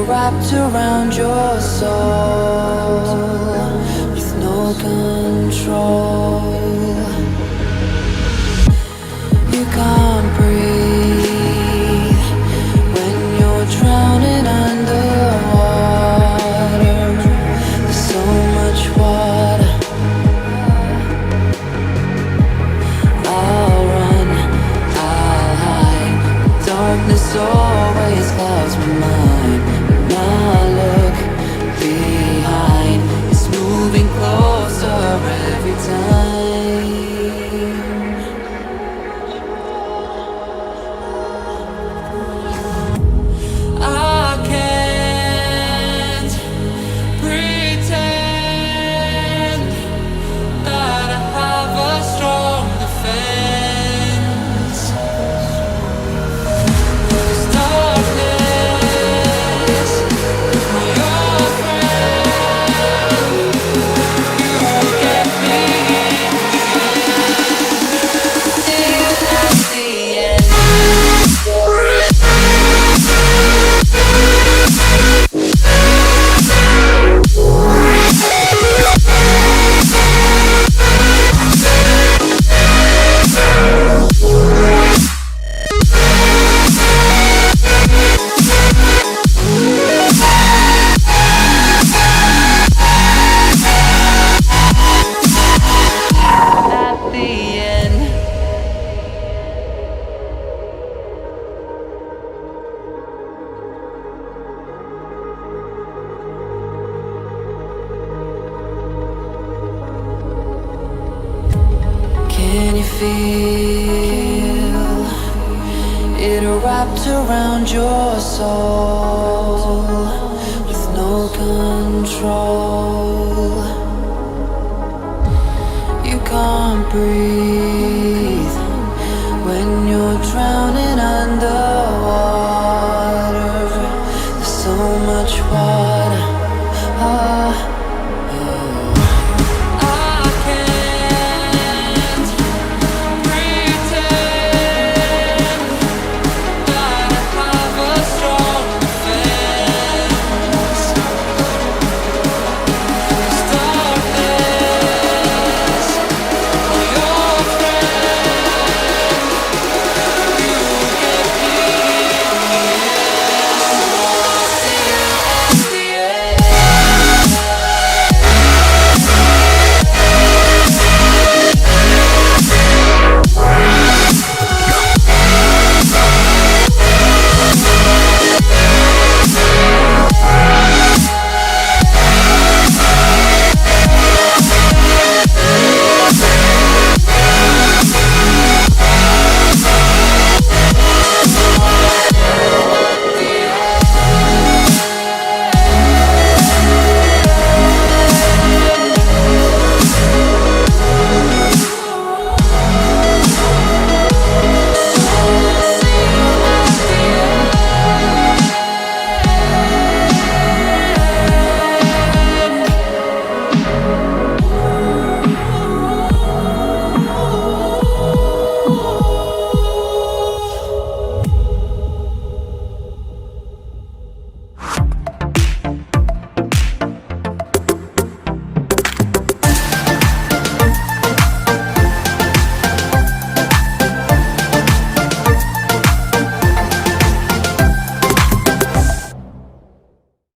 wrapped around your soul with no control. You can't breathe when you're drowning underwater. There's so much water. I'll run, I'll hide. Darkness always clouds my mind. When I look behind, it's moving closer every time. I can't pretend that I have a strong defense. 'Cause darkness is my old friend. You won't get me till at the end. At the end. Can you feel it wrapped around your soul with no control? You can't breathe when you're drowning underwater. There's so much water.